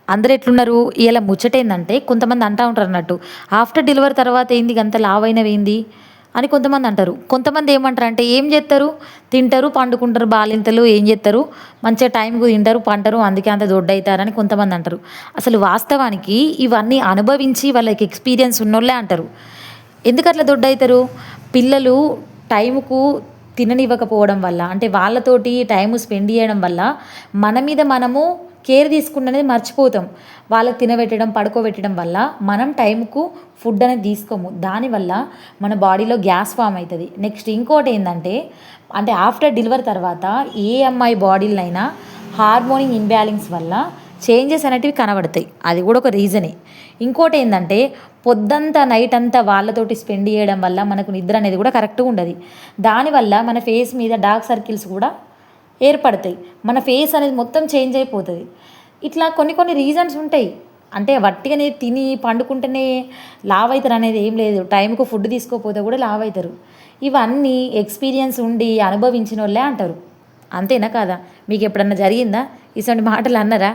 అందరూ ఎట్లున్నారు ఇలా ముచ్చటేందంటే కొంతమంది అంటా ఉంటారు అన్నట్టు ఆఫ్టర్ డెలివరీ తర్వాత ఏంది గంత లావైనవేంది అని కొంతమంది అంటారు. కొంతమంది ఏమంటారంటే ఏం జేత్తరు? తింటరు, పండుకుంటారు బాలింతలు ఏం జేత్తరు? మంచిగా టైంకు తింటరు, పంటరు అందుకే అంత దొడ్డయితారని కొంతమంది అంటారు. అసలు వాస్తవానికి ఇవన్నీ అనుభవించి వాళ్ళకి ఎక్స్‌పీరియన్స్ ఉన్నోళ్ళే అంటారు. ఎందుకట్లా దొడ్డయితరు? పిల్లలు టైంకు తిననివ్వకపోవడం వల్ల, అంటే వాళ్ళతోటి టైము స్పెండ్ జేయడం వల్ల మన మీద మనము కేర్ తీసుకుండనేది మర్చిపోతాం. వాళ్ళకి తినబెట్టడం, పడుకోబెట్టడం వల్ల మనం టైంకు ఫుడ్ అనేది తీసుకోము. దానివల్ల మన బాడీలో గ్యాస్ ఫామ్ అయితది. నెక్స్ట్ ఇంకోటేందంటే అంటే ఆఫ్టర్ డెలివరీ తర్వాత ఏ అమ్మాయి బాడీలనైనా హార్మోన్ ఇంబాలెన్స్ వల్ల చేంజెస్ అనేటివి కనబడతాయి. అది కూడా ఒక రీజనే. ఇంకోటేందంటే పొద్దంతా నైట్ అంతా వాళ్ళతోటి స్పెండ్ చేయడం వల్ల మనకు నిద్ర అనేది కూడా కరెక్ట్‌గా ఉండది. దానివల్ల మన ఫేస్ మీద డార్క్ సర్కిల్స్ కూడా ఏర్పడతాయి. మన ఫేస్ అనేది మొత్తం చేంజ్ అయిపోతది. ఇట్లా కొన్ని కొన్ని రీజన్స్ ఉంటాయి. అంటే వట్టిగానే తిని పండుకుంటేనే లావైతారనేది ఏం లేదు. టైంకు ఫుడ్ తీసుకోకపోతే కూడా లావైతారు. ఇవన్నీ ఎక్స్‌పీరియన్స్ ఉండి అనుభవించినోళ్ళే అంటారు. అంతేనా కాదా? మీకెప్పుడన్నా జరిగిందా? ఇసొంటి మాటలు అన్నారా?